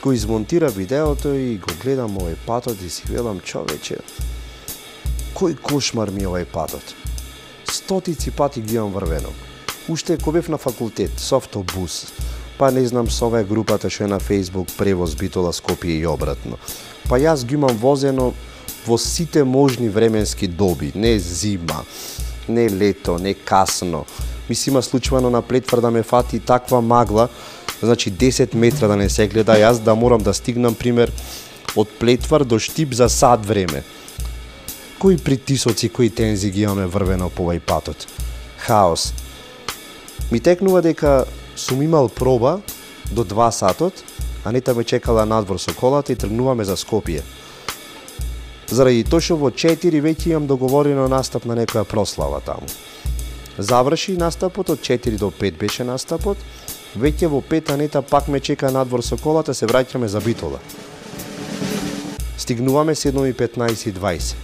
го измонтира видеото и го гледам овој патот и си велам, човече, кој кошмар ми е овој патот. Стотици пати ги имам врвено. Уште кога бев на факултет, со автобус, па не знам со оваа групата што е на Facebook превоз Битола Скопје и обратно. Па јас ги имам возено во сите можни временски доби, не зима, не лето, не касно. Ми си има случувано на Плетвар да ме фати таква магла, значи 10 метра да не се гледа, јас да морам да стигнам, пример, од Плетвар до Штип за сат време. Кои притисоци, кои тензи ги имаме врвено по овој патот? Хаос. Ми текнува дека сум имал проба до 2 сатот, Анита ме чекала надвор со колата и тргнуваме за Скопје. Заради тоа што во 4 веќе имам договорено настап на некоја прослава таму. Заврши настапот, од 4 до 5 беше настапот, веќе во 5 Анита пак ме чека надвор со колата, се враќаме за Битола. Стигнуваме 7:15-20,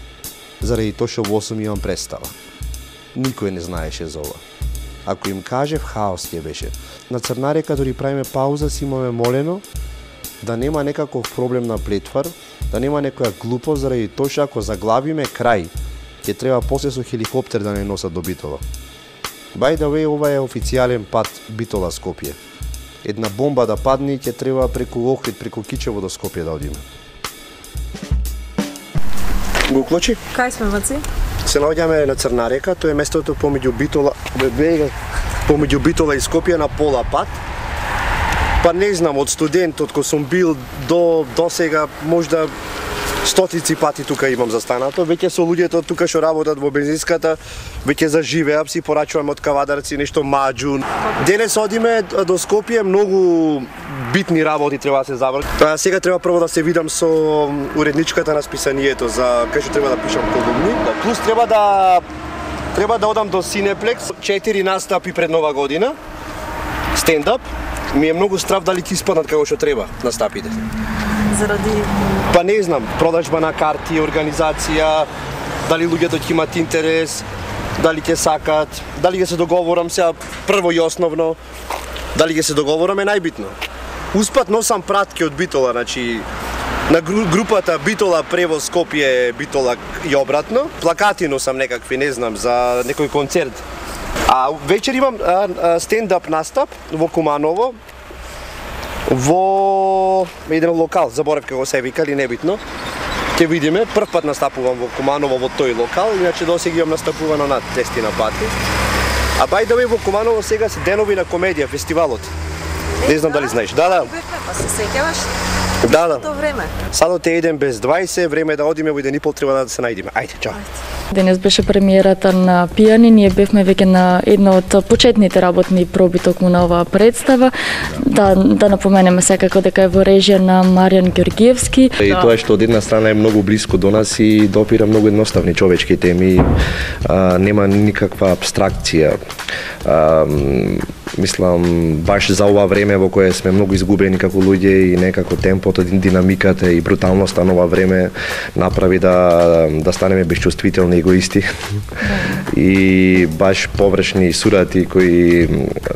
заради тоа што во 8 имам представа. Никој не знаеше за ова. Ако им кажев, хаос ќе беше. На Црнарека дори правиме пауза, си имаме молено да нема некаков проблем на Плетвар, да нема некоја глупост, заради тоа што ако заглавиме крај, ќе треба после со хеликоптер да не носат до Битола. By the way, ова е официјален пат Битола Скопје. Една бомба да падне ќе треба преку Охрид, преку Кичево до Скопје да одиме. Го уклучи? Кај сме, Ваци? Се наоѓаме на Црнарека, тоа е местото помеѓу Битола и Скопје на пола пат. Па не знам, од студент, од кој сум бил до сега, можда стотици пати тука имам застанато. Веќе со луѓето тука што работат во бензинската, веќе заживеа, си порачуваме од кавадарци нешто маџун. Денес одиме до Скопје, многу битни работи треба да се завршат. Сега треба прво да се видам со уредничката на списанието за кај што треба да пишам колумни. Плюс треба да одам до Синеплекс, 4 настапи пред Нова година. Стендап. Ми е многу страв дали ќе испаднат како што треба настапите. Заради... Па не знам, продажба на карти, организација, дали луѓето ќе имат интерес, дали ќе сакат, дали ќе се договорам сега прво и основно, дали ќе се договорам е најбитно. Успат носам пратки од Битола, значи на групата Битола превоз Скопје, Битола и обратно. Плакати носам некакви, не знам, за некој концерт. А вечер имам стендап настап во Куманово, во еден локал, заборев како се вика, или небитно. Ќе видиме, прв пат настапувам во Куманово во тој локал, иначе досега имам настапувано над 10 пати. А by the way, во Куманово сега се денови на комедија, фестивалот. Не знам дали знаеш. Да. Па се сеќаваш? Да. Тоа време. Садот е 1 без 20, време е да одиме во 1,5 треба да се најдеме. Ајде, чао. Денес беше премиерата на Пијани, ние бевме веќе на една од почетните работни проби токму на оваа представа. Да напоменеме секако дека е во режија на Маријан Ѓоргиевски. И тоа што од една страна е многу блиско до нас и допира многу едноставни човечки теми, нема никаква абстракција. Мислам, баш за ова време во кое сме многу изгубени како луѓе и некако темпото, динамиката и бруталноста на ова време направи да станеме безчувствителни егоисти. И баш површни сурати кои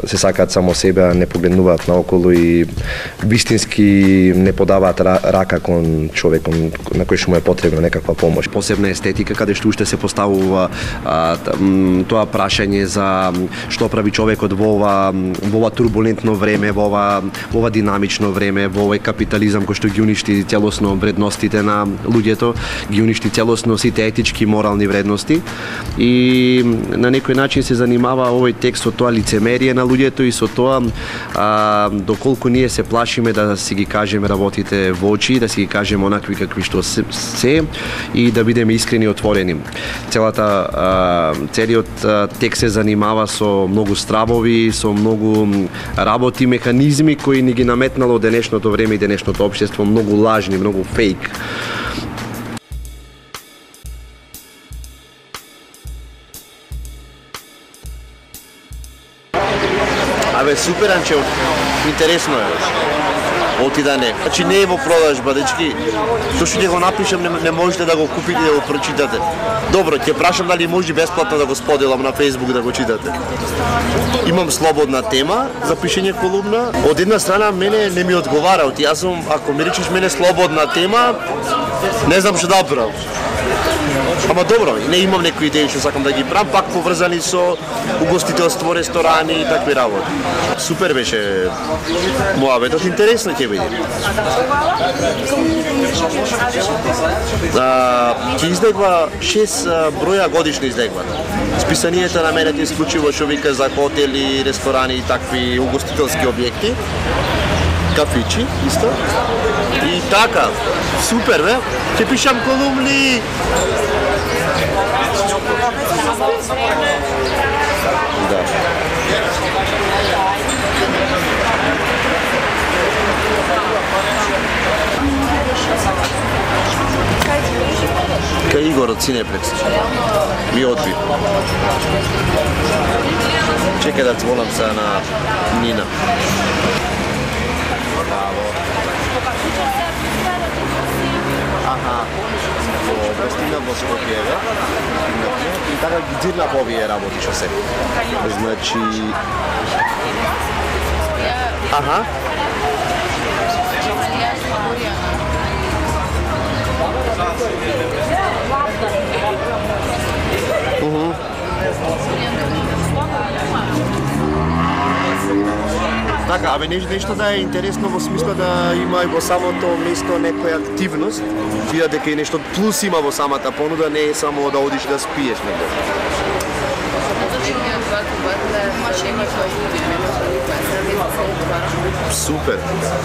се сакаат само себе, а не погледнуваат наоколу и вистински не подаваат рака кон човек на кој што му е потребна некаква помош. Посебна естетика каде што уште се поставува тоа прашање за што прави човекот во ова турбулентно време, во ова динамично време, во овој капитализам кој што ги уништи целосно вредностите на луѓето, ги уништи целосно сите етички и морални вредности и на некој начин се занимава овој текст со тоа лицемерие на луѓето и со тоа доколку ние се плашиме да си ги кажеме работите во очи, да си ги кажеме онакви какви што се и да бидеме искрени и отворени. Целиот текст се занимава со многу стравови, со многу работи, механизми кои ни ги наметнало денешното време и денешното општество, многу лажни, многу фейк. Абе, супер, Анче, интересно е. Оти да не. Значи не е во продажба, дечки. Тоа што ќе го напишам, не можете да го купите да го прочитате. Добро, ќе прашам дали може бесплатно да го споделам на Facebook да го читате. Имам слободна тема за пишење колумна. Од една страна мене не ми одговара, оти јас сум, ако ми речеш мене слободна тема, не знам што да правам. Ама добро, не имам некои идеи што сакам да ги правам, пак поврзани со угостителство, ресторани и такви работи. Супер беше муабетот, интересно ќе биде. Ќе излегва 6 броја годишно излегва. Списанието на мене е исклучиво што вика за хотели, ресторани и такви угостителски објекти. Кафичи, исто. И така, супер, бе. Ќе пишам колумни. Да. Кај Игор од Синеплекс. Ми одби. Чекај да звонам сега на Нина. Аха. Пристигна во Скопје, бе. И така ги дзирна по овие работи што се. Значи... Аха. Така, абе нешто да е интересно во смисла да има и во самото место некоја активност, видат дека и нешто плюс има во самата понуда, не е само да одиш да спиеш негде. Супер,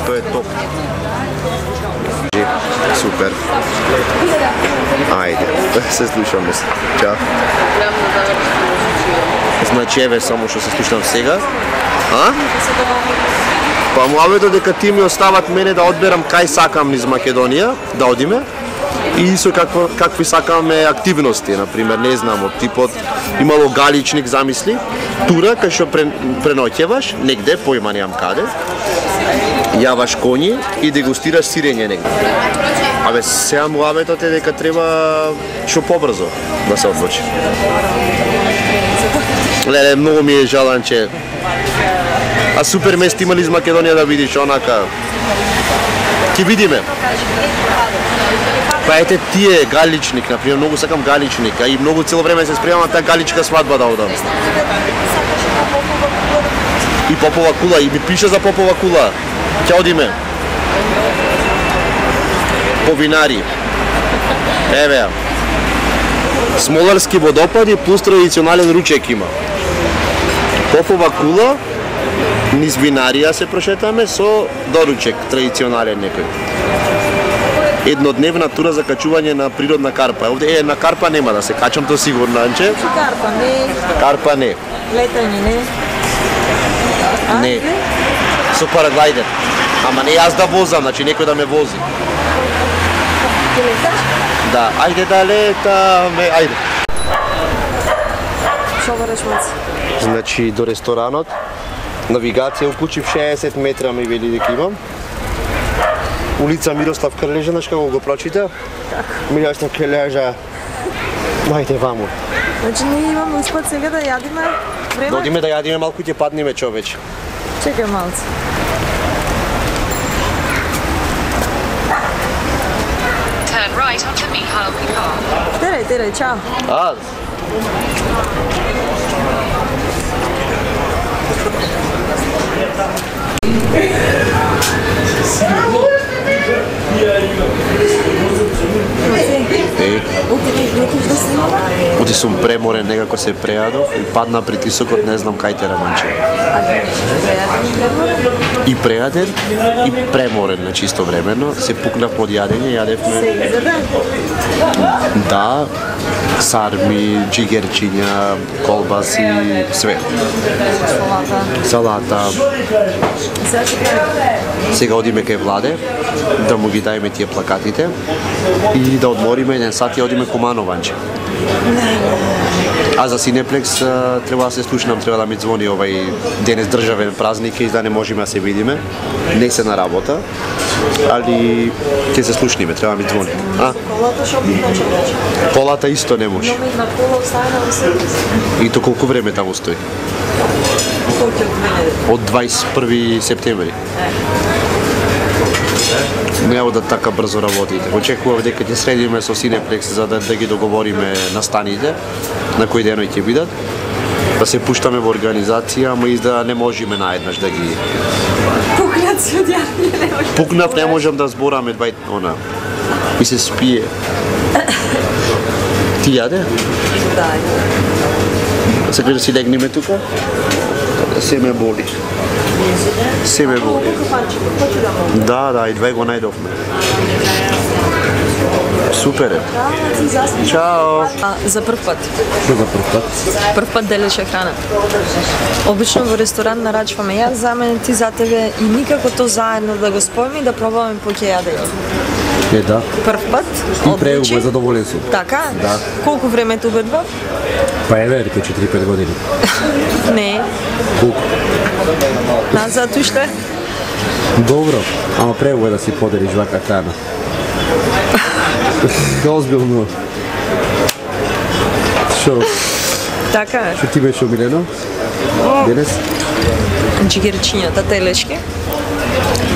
тоа е топ. Супер. Ајде, се слушаме. Чао. Значи, еве само што се слушам сега. Па муабетот дека ти ми остават мене да одберам кај сакам низ Македонија, да одиме, и со какви сакаме активности, например, не знам, од типот имало галичник, замисли, тура кај што преноќеваш, негде, поима немам каде, јаваш коњи и дегустираш сирење негде. Абе, сега муабетот е дека треба што побрзо да се одлучи. Леле, многу ми е жалан, че а супер мест има ли из Македонија да видиш, онака... Ќе видиме. Па ете тие, галичник, например, многу сакам галичник, а и многу цело време се спремам таа галичка свадба да одам. И Попова кула, и ми пише за Попова кула. Ќе одиме. По винари. Еве. Смоларски водопади плюс традиционален ручек има. Попова кула, низ винарија се прошетаме со доручек, традиционален некој. Еднодневна тура за качување на природна карпа. Овде на карпа нема да се качам, тоа сигурно, Анче. Карпа не. Карпа не. Летање не. Не. Со параглайдер. Ама не јас да возам, значи некој да ме вози. Ќе леташ? Да, ајде да летаме, ајде. Шо бараш мац? Значи до ресторанот, навигација уклучив 60 метра ми вели дека имам. Улица Мирослав Крлежа, знаеш како го прочита? Како? Мирослав Крлежа. Ајде ваму. Значи ние имаме успат сега да јадиме време? Да одиме да јадиме малку и ќе паднеме, човече. Чекај малце. Turn right onto Mihalki Park. Терај, чао. Оти сум преморен, некако се прејадов и падна притисокот, не знам кај те раманче. И прејаден и преморен на чисто времено, се пукнав под јадење, јадевме. Да, сарми, джигерчиња, колбаси, све. Салата. Сега одиме кај Владе, да му ги дајме тие плакатите и да одмориме еден сат и одиме Куманованче. А за Cineplex треба да се слушнам, треба да ми звони овај денес државен празник и да не можеме да се видиме. Не се на работа, али ќе се слушниме, треба да ми звони. Колата што обичам вече. Колата исто не може. Номер на кола оставена во сервис. И то колку време таму стои? Колку од 21 септември. Няма да така брзо работите. Очекував дека ќе средиме со Cineplex за да ги договориме настаните на кој деној ќе бидат. Да се пуштаме во организација, ама изда не можеме наеднаш да ги Пукнат си од јавни, не може. Пукнав, не можам да збораме она. И се спие. Ти јаде? Да. Сакаш да си легнеме тука? Се ме боли. Се ме боли. Да, и две го најдовме. Супер е. Чао. За прв пат. Што за прв пат? Прв пат делеше храна. Обично во ресторан нарачваме јас за мене, ти за тебе и никако то заедно да го спојме и да пробаме поќе јадење. Да. Прв пат, И преубо, задоволен сум. Така? Да. Колку време те убедва? Па еве, ке 4-5 години. Не. Колку? Назад уште? Добро, ама преубо е да си поделиш вака храна. Озбилно. Шо? Така е. Што ти беше омилено? Денес? Джигерчињата, телешки.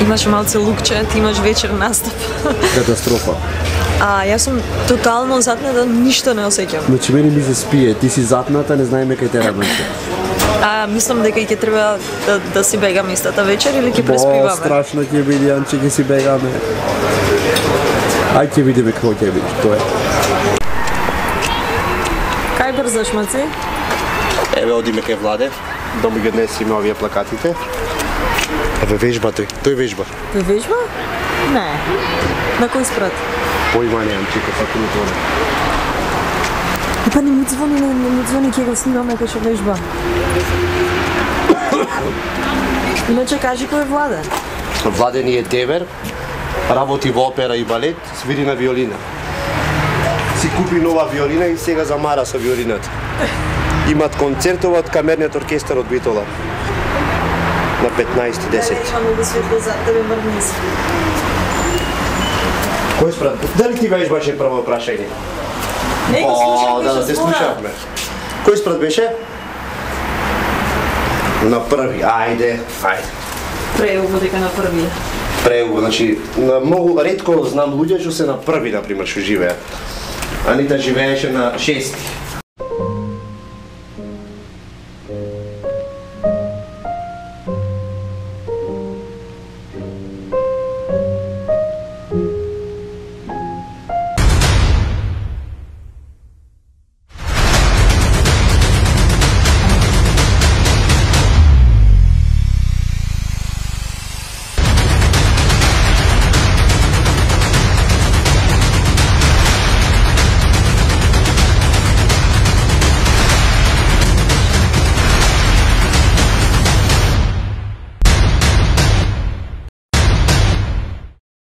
Имаш малце лукче, ти имаш вечер настап. Катастрофа. А јас сум тотално затната, ништо не осеќам. Значи мене ми се спие, ти си затната, не знаеме кај те работи. Мислам дека ќе треба да си бегаме истата вечер или ќе преспиваме. Страшно ќе биде, Анче, ќе си бегаме. Ај ќе видиме како ќе биде, тоа е. Кај брзаш, Маци? Еве одиме кај Владе, да му ги однесиме овие плакатите. Еве вежба тој вежба. Тој вежба? Не. На кој спрат? Појма немам, чека, како ми звони. Па не му звони, ќе го снимаме кај што вежба. Иначе кажи кој е Владе. Владе ни е девер, работи во опера и балет, свири на виолина. Си купи нова виолина и сега замара со виолината. Имат концертова од камерниот оркестар од Битола. На 15.10. Имаме да светло за тебе, мрдни си. Кој спрат? Дали ти вежбаше прво прашање? Не го слушам, Да, се слушавме. Кој спрат беше? На први, ајде. Преубо дека на први. Преубо, значи, многу ретко знам луѓе што се на први, например, што живеат. Анита живееше на 6.